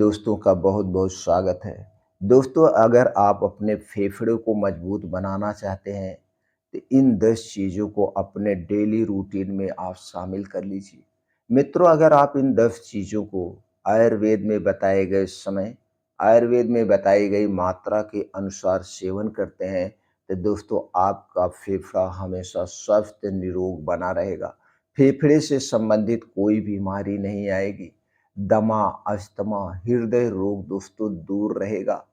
दोस्तों का बहुत बहुत स्वागत है। दोस्तों, अगर आप अपने फेफड़े को मजबूत बनाना चाहते हैं तो इन 10 चीज़ों को अपने डेली रूटीन में आप शामिल कर लीजिए। मित्रों, अगर आप इन 10 चीज़ों को आयुर्वेद में बताए गए समय, आयुर्वेद में बताई गई मात्रा के अनुसार सेवन करते हैं तो दोस्तों आपका फेफड़ा हमेशा स्वस्थ निरोग बना रहेगा। फेफड़े से संबंधित कोई बीमारी नहीं आएगी। दमा, अस्थमा, हृदय रोग दोस्तों दूर रहेगा।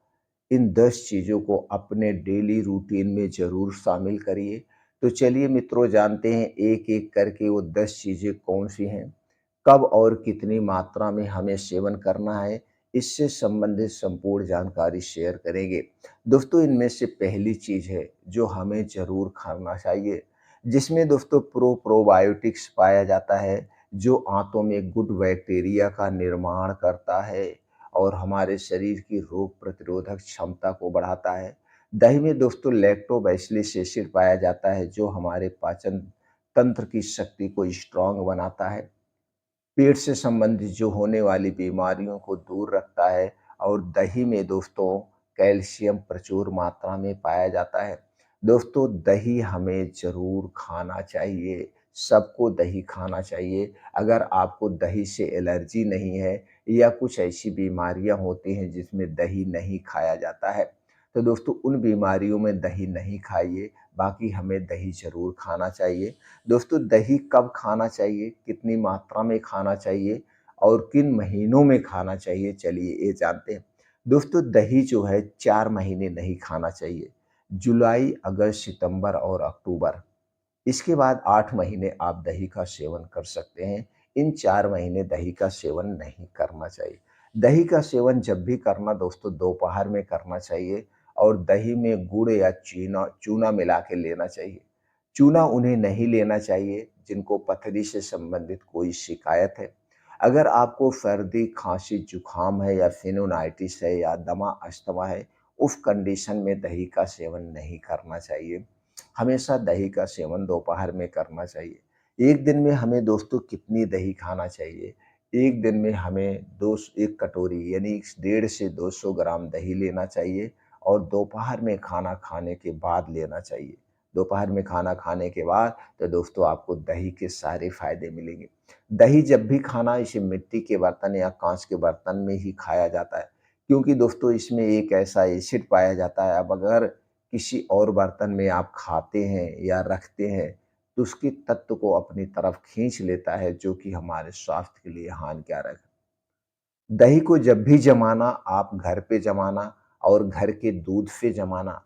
इन 10 चीज़ों को अपने डेली रूटीन में ज़रूर शामिल करिए। तो चलिए मित्रों, जानते हैं एक-एक करके वो 10 चीज़ें कौन-सी हैं, कब और कितनी मात्रा में हमें सेवन करना है, इससे संबंधित संपूर्ण जानकारी शेयर करेंगे। दोस्तों, इनमें से पहली चीज़ है जो हमें ज़रूर खाना चाहिए, जिसमें दोस्तों प्रोबायोटिक्स पाया जाता है, जो आंतों में गुड बैक्टीरिया का निर्माण करता है और हमारे शरीर की रोग प्रतिरोधक क्षमता को बढ़ाता है। दही में दोस्तों लैक्टोबैसिलस एसिड पाया जाता है, जो हमारे पाचन तंत्र की शक्ति को स्ट्रॉन्ग बनाता है, पेट से संबंधित जो होने वाली बीमारियों को दूर रखता है। और दही में दोस्तों कैल्शियम प्रचुर मात्रा में पाया जाता है। दोस्तों, दही हमें ज़रूर खाना चाहिए, सबको दही खाना चाहिए। अगर आपको दही से एलर्जी नहीं है या कुछ ऐसी बीमारियां होती हैं जिसमें दही नहीं खाया जाता है, तो दोस्तों उन बीमारियों में दही नहीं खाइए, बाकी हमें दही ज़रूर खाना चाहिए। दोस्तों, दही कब खाना चाहिए, कितनी मात्रा में खाना चाहिए और किन महीनों में खाना चाहिए, चलिए ये जानते हैं। दोस्तों, दही जो है 4 महीने नहीं खाना चाहिए। जुलाई, अगस्त, सितंबर और अक्टूबर। इसके बाद 8 महीने आप दही का सेवन कर सकते हैं। इन 4 महीने दही का सेवन नहीं करना चाहिए। दही का सेवन जब भी करना दोस्तों दोपहर में करना चाहिए और दही में गुड़ या चीना चूना मिला के लेना चाहिए। चूना उन्हें नहीं लेना चाहिए जिनको पथरी से संबंधित कोई शिकायत है। अगर आपको सर्दी, खांसी, जुकाम है या फिनोनाइटिस है या दमा, अस्थमा है, उस कंडीशन में दही का सेवन नहीं करना चाहिए। हमेशा दही का सेवन दोपहर में करना चाहिए। एक दिन में हमें दोस्तों कितनी दही खाना चाहिए? एक दिन में हमें 1 कटोरी यानी 1.5 से 200 ग्राम दही लेना चाहिए और दोपहर में खाना खाने के बाद लेना चाहिए। दोपहर में खाना खाने के बाद तो दोस्तों आपको दही के सारे फ़ायदे मिलेंगे। दही जब भी खाना इसे मिट्टी के बर्तन या काँच के बर्तन में ही खाया जाता है, क्योंकि दोस्तों इसमें एक ऐसा एसिड पाया जाता है, अब अगर किसी और बर्तन में आप खाते हैं या रखते हैं तो उसके तत्व को अपनी तरफ खींच लेता है, जो कि हमारे स्वास्थ्य के लिए हानिकारक है। दही को जब भी जमाना आप घर पे जमाना और घर के दूध से जमाना।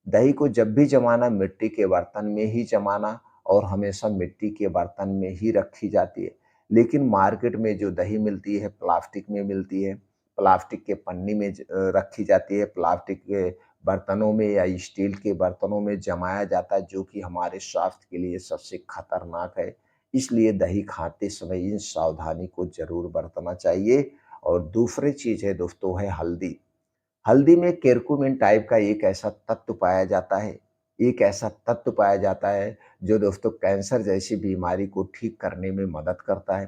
दही को जब भी जमाना मिट्टी के बर्तन में ही जमाना और हमेशा मिट्टी के बर्तन में ही रखी जाती है। लेकिन मार्केट में जो दही मिलती है प्लास्टिक में मिलती है, प्लास्टिक के पन्नी में रखी जाती है, प्लास्टिक के बर्तनों में या स्टील के बर्तनों में जमाया जाता है, जो कि हमारे स्वास्थ्य के लिए सबसे खतरनाक है। इसलिए दही खाते समय इन सावधानी को ज़रूर बरतना चाहिए। और दूसरी चीज़ है दोस्तों है हल्दी। हल्दी में करक्यूमिन टाइप का एक ऐसा तत्व पाया जाता है, एक ऐसा तत्व पाया जाता है जो दोस्तों कैंसर जैसी बीमारी को ठीक करने में मदद करता है।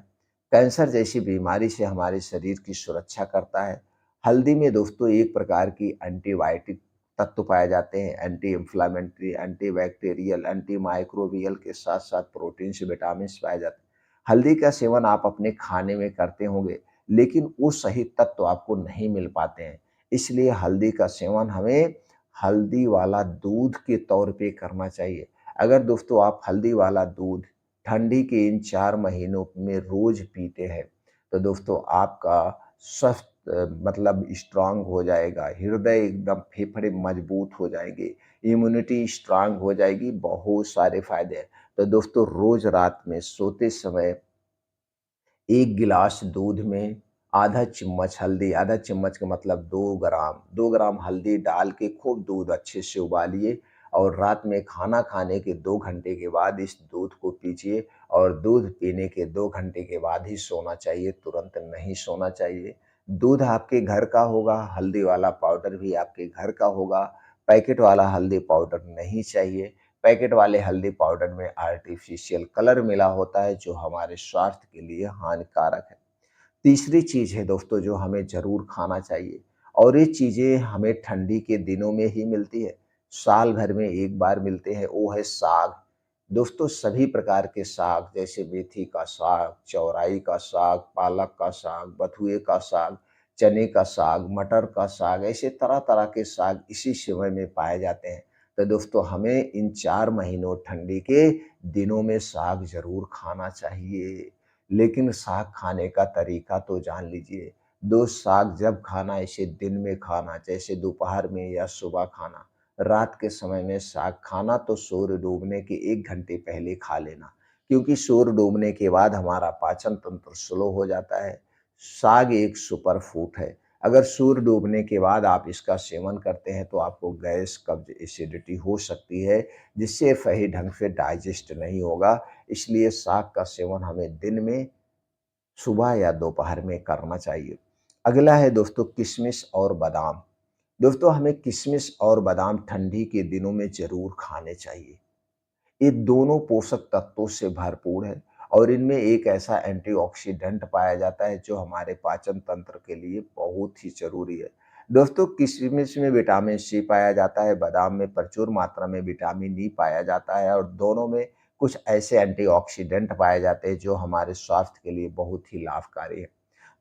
कैंसर जैसी बीमारी से हमारे शरीर की सुरक्षा करता है। हल्दी में दोस्तों एक प्रकार की एंटीबायोटिक तत्व पाए जाते हैं, एंटी इन्फ्लेमेटरी, एंटीबैक्टीरियल, एंटीमाइक्रोबियल के साथ-साथ प्रोटीन्स, विटामिन्स पाए जाते हैं। हल्दी का सेवन आप अपने खाने में करते होंगे, लेकिन वो सही तत्व आपको नहीं मिल पाते हैं। इसलिए हल्दी का सेवन हमें हल्दी वाला दूध के तौर पे करना चाहिए। अगर दोस्तों आप हल्दी वाला दूध ठंडी के इन 4 महीनों में रोज़ पीते हैं, तो दोस्तों आपका स्वस्थ मतलब स्ट्रॉन्ग हो जाएगा, हृदय एकदम फेफड़े मजबूत हो जाएँगे, इम्यूनिटी स्ट्रॉन्ग हो जाएगी, बहुत सारे फ़ायदे हैं। तो दोस्तों रोज़ रात में सोते समय 1 गिलास दूध में आधा चम्मच हल्दी, आधा चम्मच का मतलब 2 ग्राम हल्दी डाल के खूब दूध अच्छे से उबालिए और रात में खाना खाने के 2 घंटे के बाद इस दूध को पीजिए और दूध पीने के 2 घंटे के बाद ही सोना चाहिए, तुरंत नहीं सोना चाहिए। दूध आपके घर का होगा, हल्दी वाला पाउडर भी आपके घर का होगा, पैकेट वाला हल्दी पाउडर नहीं चाहिए। पैकेट वाले हल्दी पाउडर में आर्टिफिशियल कलर मिला होता है, जो हमारे स्वास्थ्य के लिए हानिकारक है। तीसरी चीज़ है दोस्तों जो हमें ज़रूर खाना चाहिए और ये चीज़ें हमें ठंडी के दिनों में ही मिलती है। साल भर में 1 बार मिलते हैं, वो है साग। दोस्तों सभी प्रकार के साग जैसे मेथी का साग, चौराई का साग, पालक का साग, बथुए का साग, चने का साग, मटर का साग, ऐसे तरह-तरह के साग इसी समय में पाए जाते हैं। तो दोस्तों हमें इन 4 महीनों ठंडी के दिनों में साग ज़रूर खाना चाहिए। लेकिन साग खाने का तरीका तो जान लीजिए। साग जब खाना इसे दिन में खाना, जैसे दोपहर में या सुबह खाना। रात के समय में साग खाना तो सूर्य डूबने के 1 घंटे पहले खा लेना, क्योंकि सूर्य डूबने के बाद हमारा पाचन तंत्र स्लो हो जाता है। साग एक सुपर फूड है। अगर सूर्य डूबने के बाद आप इसका सेवन करते हैं तो आपको गैस, कब्ज़, एसिडिटी हो सकती है, जिससे सही ढंग से डाइजेस्ट नहीं होगा। इसलिए साग का सेवन हमें दिन में सुबह या दोपहर में करना चाहिए। अगला है दोस्तों किशमिश और बादाम। दोस्तों हमें किशमिश और बादाम ठंडी के दिनों में ज़रूर खाने चाहिए। ये दोनों पोषक तत्वों से भरपूर है और इनमें एक ऐसा एंटीऑक्सीडेंट पाया जाता है जो हमारे पाचन तंत्र के लिए बहुत ही ज़रूरी है। दोस्तों किशमिश में विटामिन सी पाया जाता है, बादाम में प्रचुर मात्रा में विटामिन ई पाया जाता है और दोनों में कुछ ऐसे एंटीऑक्सीडेंट पाए जाते हैं जो हमारे स्वास्थ्य के लिए बहुत ही लाभकारी है।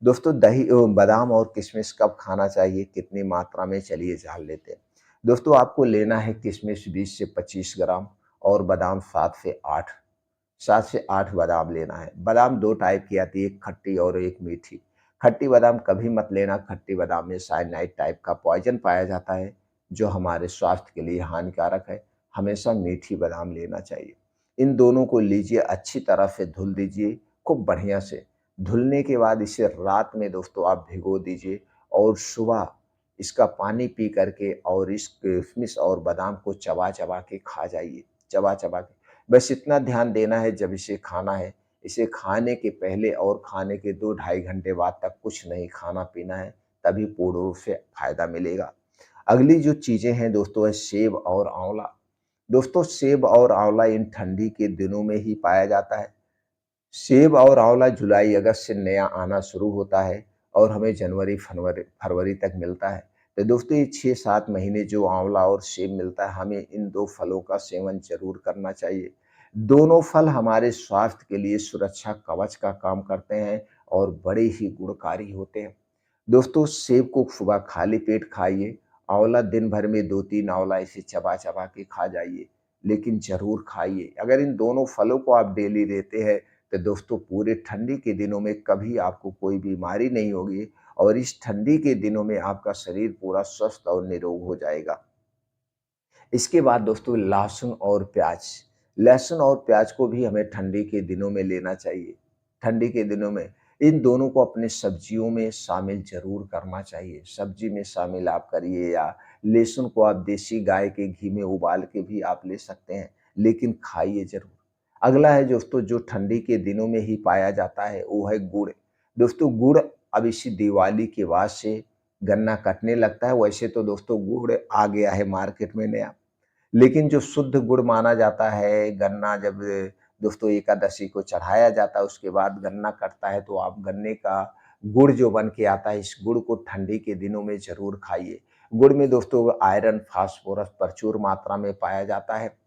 दोस्तों बादाम और किशमिश कब खाना चाहिए, कितनी मात्रा में, चलिए जान लेते हैं। दोस्तों आपको लेना है किशमिश 20 से 25 ग्राम और बादाम 7 से 8 बादाम लेना है। बादाम 2 टाइप की आती है, एक खट्टी और एक मीठी। खट्टी बादाम कभी मत लेना, खट्टी बादाम में साइनाइड टाइप का पॉइज़न पाया जाता है, जो हमारे स्वास्थ्य के लिए हानिकारक है। हमेशा मीठी बादाम लेना चाहिए। इन दोनों को लीजिए, अच्छी तरह से धुल दीजिए, खूब बढ़िया से। धुलने के बाद इसे रात में दोस्तों आप भिगो दीजिए और सुबह इसका पानी पी करके और इस किशमिश और बादाम को चबा-चबा के खा जाइए, चबा-चबा के। बस इतना ध्यान देना है जब इसे खाना है, इसे खाने के पहले और खाने के 2 ढाई घंटे बाद तक कुछ नहीं खाना-पीना है, तभी पूर्ण रूप से फ़ायदा मिलेगा। अगली जो चीज़ें हैं दोस्तों है सेब और आँवला। दोस्तों सेब और आँवला इन ठंडी के दिनों में ही पाया जाता है। सेब और आँवला जुलाई अगस्त से नया आना शुरू होता है और हमें जनवरी फरवरी फरवरी तक मिलता है। तो दोस्तों ये 6-7 महीने जो आँवला और सेब मिलता है, हमें इन 2 फलों का सेवन ज़रूर करना चाहिए। दोनों फल हमारे स्वास्थ्य के लिए सुरक्षा कवच का काम करते हैं और बड़े ही गुणकारी होते हैं। दोस्तों सेब को सुबह खाली पेट खाइए, आँवला दिन भर में 2-3 आँवला इसे चबा-चबा के खा जाइए, लेकिन ज़रूर खाइए। अगर इन दोनों फलों को आप डेली लेते हैं, तो दोस्तों पूरे ठंडी के दिनों में कभी आपको कोई बीमारी नहीं होगी और इस ठंडी के दिनों में आपका शरीर पूरा स्वस्थ और निरोग हो जाएगा। इसके बाद दोस्तों लहसुन और प्याज। लहसुन और प्याज को भी हमें ठंडी के दिनों में लेना चाहिए। ठंडी के दिनों में इन दोनों को अपने सब्जियों में शामिल ज़रूर करना चाहिए। सब्जी में शामिल आप करिए या लहसुन को आप देसी गाय के घी में उबाल के भी आप ले सकते हैं, लेकिन खाइए ज़रूर। अगला है दोस्तों जो ठंडी के दिनों में ही पाया जाता है, वो है गुड़। दोस्तों गुड़ अब इसी दिवाली के बाद से गन्ना कटने लगता है, वैसे तो दोस्तों गुड़ आ गया है मार्केट में नया। लेकिन जो शुद्ध गुड़ माना जाता है, गन्ना जब दोस्तों एकादशी को चढ़ाया जाता है, उसके बाद गन्ना कटता है, तो आप गन्ने का गुड़ जो बन के आता है, इस गुड़ को ठंडी के दिनों में ज़रूर खाइए। गुड़ में दोस्तों आयरन, फास्फोरस प्रचुर मात्रा में पाया जाता है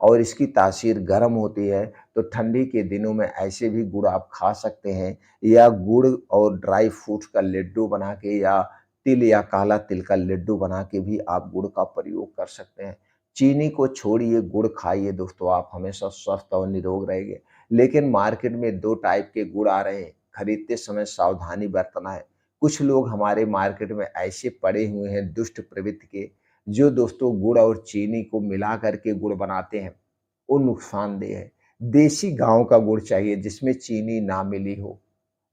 और इसकी तासीर गर्म होती है, तो ठंडी के दिनों में ऐसे भी गुड़ आप खा सकते हैं या गुड़ और ड्राई फ्रूट्स का लड्डू बना के या तिल या काला तिल का लड्डू बना के भी आप गुड़ का प्रयोग कर सकते हैं। चीनी को छोड़िए, गुड़ खाइए दोस्तों, आप हमेशा स्वस्थ और निरोग रहेंगे। लेकिन मार्केट में 2 टाइप के गुड़ आ रहे हैं, खरीदते समय सावधानी बरतना है। कुछ लोग हमारे मार्केट में ऐसे पड़े हुए हैं दुष्ट प्रवृत्ति के, जो दोस्तों गुड़ और चीनी को मिला करके गुड़ बनाते हैं। वो नुकसानदेह है। देसी गाँव का गुड़ चाहिए जिसमें चीनी ना मिली हो।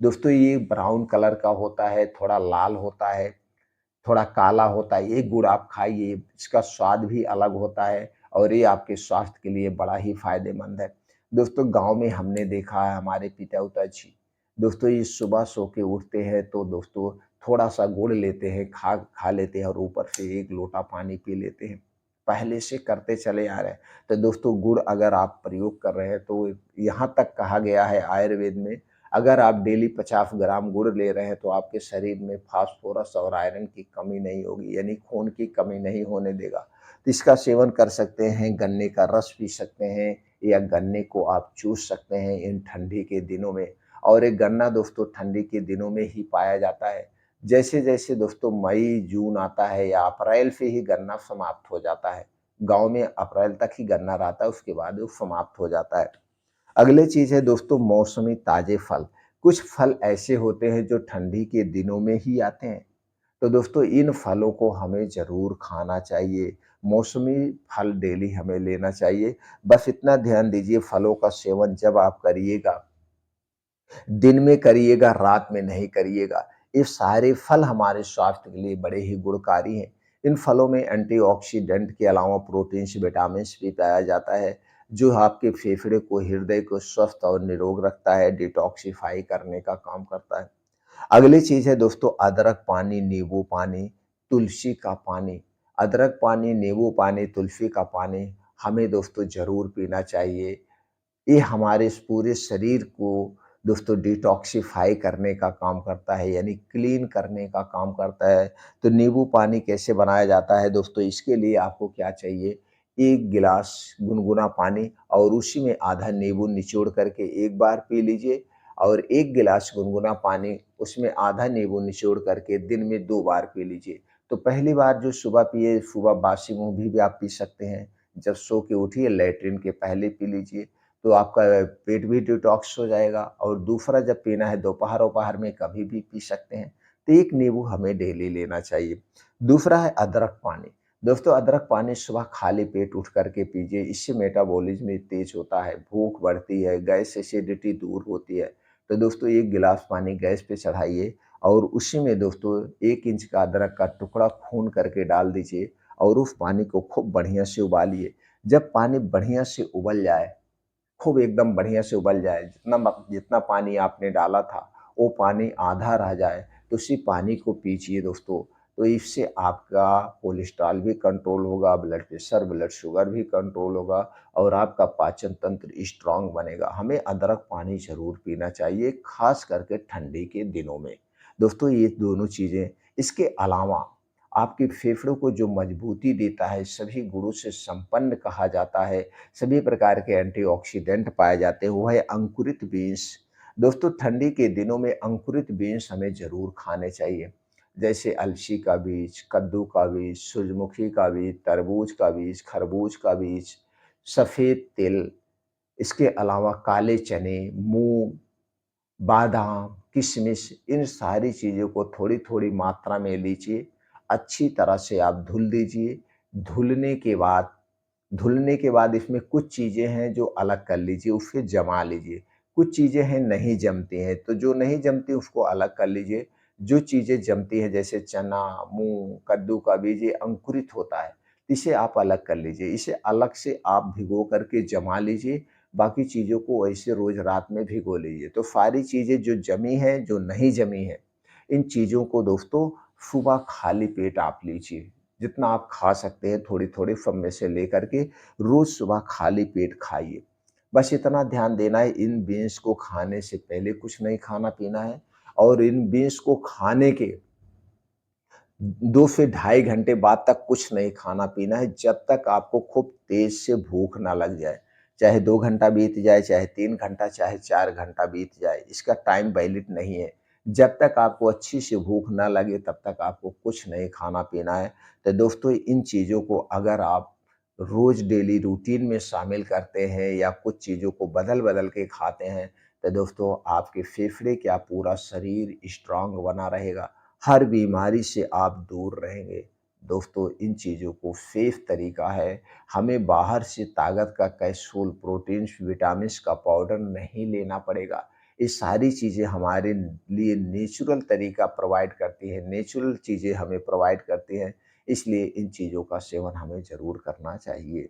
दोस्तों ये ब्राउन कलर का होता है, थोड़ा लाल होता है, थोड़ा काला होता है। ये गुड़ आप खाइए, इसका स्वाद भी अलग होता है और ये आपके स्वास्थ्य के लिए बड़ा ही फ़ायदेमंद है। दोस्तों गाँव में हमने देखा है हमारे पिता-उता जी, दोस्तों ये सुबह सो के उठते हैं तो दोस्तों थोड़ा-सा गुड़ लेते हैं, खा खा लेते हैं और ऊपर से 1 लोटा पानी पी लेते हैं। पहले से करते चले आ रहे हैं। तो दोस्तों गुड़ अगर आप प्रयोग कर रहे हैं तो यहाँ तक कहा गया है आयुर्वेद में, अगर आप डेली 50 ग्राम गुड़ ले रहे हैं तो आपके शरीर में फास्फोरस और आयरन की कमी नहीं होगी, यानी खून की कमी नहीं होने देगा। तो इसका सेवन कर सकते हैं, गन्ने का रस पी सकते हैं या गन्ने को आप चूस सकते हैं इन ठंडी के दिनों में। और एक गन्ना दोस्तों ठंडी के दिनों में ही पाया जाता है। जैसे-जैसे दोस्तों मई, जून आता है या अप्रैल से ही गन्ना समाप्त हो जाता है। गाँव में अप्रैल तक ही गन्ना रहता है, उसके बाद वो समाप्त हो जाता है। अगली चीज़ है दोस्तों मौसमी ताज़े फल। कुछ फल ऐसे होते हैं जो ठंडी के दिनों में ही आते हैं। तो दोस्तों इन फलों को हमें ज़रूर खाना चाहिए। मौसमी फल डेली हमें लेना चाहिए। बस इतना ध्यान दीजिए फलों का सेवन जब आप करिएगा, दिन में करिएगा, रात में नहीं करिएगा। ये सारे फल हमारे स्वास्थ्य के लिए बड़े ही गुणकारी हैं। इन फलों में एंटीऑक्सीडेंट के अलावा प्रोटीन्स, विटामिन्स भी पाया जाता है, जो आपके फेफड़े को, हृदय को स्वस्थ और निरोग रखता है, डिटॉक्सिफ़ाई करने का काम करता है। अगली चीज़ है दोस्तों अदरक पानी, नींबू पानी, तुलसी का पानी। अदरक पानी, नींबू पानी, तुलसी का पानी हमें दोस्तों ज़रूर पीना चाहिए। ये हमारे इस पूरे शरीर को दोस्तों डिटॉक्सिफ़ाई करने का काम करता है, यानी क्लीन करने का काम करता है। तो नींबू पानी कैसे बनाया जाता है दोस्तों, इसके लिए आपको क्या चाहिए, 1 गिलास गुनगुना पानी और उसी में आधा नींबू निचोड़ करके एक बार पी लीजिए और 1 गिलास गुनगुना पानी उसमें आधा नींबू निचोड़ करके दिन में 2 बार पी लीजिए। तो पहली बार जो सुबह पिए, सुबह बासी मुँह भी आप पी सकते हैं। जब सो के उठिए लैट्रिन के पहले पी लीजिए। तो आपका पेट भी डिटॉक्स हो जाएगा और दूसरा जब पीना है दोपहर-वपहर में कभी भी पी सकते हैं। तो 1 नींबू हमें डेली लेना चाहिए। दूसरा है अदरक पानी। दोस्तों अदरक पानी सुबह खाली पेट उठ कर के पीजिए, इससे मेटाबॉलिज़्म तेज़ होता है, भूख बढ़ती है, गैस एसिडिटी दूर होती है। तो दोस्तों 1 गिलास पानी गैस पे चढ़ाइए और उसी में दोस्तों 1 इंच का अदरक का टुकड़ा खून करके डाल दीजिए और उस पानी को खूब बढ़िया से उबालिए। जब पानी बढ़िया से उबल जाए, खूब एकदम बढ़िया से उबल जाए, जितना पानी आपने डाला था, वो पानी आधा रह जाए, तो उसी पानी को पीजिए दोस्तों। तो इससे आपका कोलेस्ट्रॉल भी कंट्रोल होगा, ब्लड प्रेशर, ब्लड शुगर भी कंट्रोल होगा और आपका पाचन तंत्र स्ट्रॉन्ग बनेगा। हमें अदरक पानी ज़रूर पीना चाहिए, ख़ास करके ठंडी के दिनों में। दोस्तों ये दोनों चीज़ें, इसके अलावा आपके फेफड़ों को जो मजबूती देता है, सभी गुणों से संपन्न कहा जाता है, सभी प्रकार के एंटीऑक्सीडेंट पाए जाते हैं, वो है अंकुरित बीन्स। दोस्तों ठंडी के दिनों में अंकुरित बीन्स हमें ज़रूर खाने चाहिए। जैसे अलसी का बीज, कद्दू का बीज, सूरजमुखी का बीज, तरबूज का बीज, खरबूज का बीज, सफ़ेद तिल, इसके अलावा काले चने, मूँग, बादाम, किशमिश, इन सारी चीज़ों को थोड़ी-थोड़ी मात्रा में लीजिए, अच्छी तरह से आप धुल दीजिए। धुलने के बाद धुलने के बाद इसमें कुछ चीज़ें हैं जो अलग कर लीजिए, उसे जमा लीजिए। कुछ चीज़ें हैं नहीं जमती हैं, तो जो नहीं जमती उसको अलग कर लीजिए। जो चीज़ें जमती हैं जैसे चना, मूँग, कद्दू का बीज ये अंकुरित होता है, इसे आप अलग कर लीजिए। इसे अलग से आप भिगो कर के जमा लीजिए, बाकी चीज़ों को ऐसे रोज़ रात में भिगो लीजिए। तो सारी चीज़ें जो जमी हैं, जो नहीं जमी हैं, इन चीज़ों को दोस्तों सुबह खाली पेट आप लीजिए। जितना आप खा सकते हैं थोड़ी-थोड़ी सब में से लेकर के रोज़ सुबह खाली पेट खाइए। बस इतना ध्यान देना है इन बीन्स को खाने से पहले कुछ नहीं खाना-पीना है और इन बीन्स को खाने के 2 से ढाई घंटे बाद तक कुछ नहीं खाना-पीना है, जब तक आपको खूब तेज़ से भूख ना लग जाए। चाहे 2 घंटा बीत जाए, चाहे 3 घंटा, चाहे 4 घंटा बीत जाए, इसका टाइम वैलिड नहीं है। जब तक आपको अच्छी सी भूख ना लगे, तब तक आपको कुछ नहीं खाना-पीना है। तो दोस्तों इन चीज़ों को अगर आप रोज़ डेली रूटीन में शामिल करते हैं या कुछ चीज़ों को बदल-बदल के खाते हैं, तो दोस्तों आपके फेफड़े क्या पूरा शरीर स्ट्रॉन्ग बना रहेगा। हर बीमारी से आप दूर रहेंगे। दोस्तों इन चीज़ों को सेफ तरीका है, हमें बाहर से ताकत का कैप्सूल, प्रोटीन्स, विटामिन्स का पाउडर नहीं लेना पड़ेगा। ये सारी चीज़ें हमारे लिए नेचुरल तरीका प्रोवाइड करती है, नेचुरल चीज़ें हमें प्रोवाइड करती हैं, इसलिए इन चीज़ों का सेवन हमें ज़रूर करना चाहिए।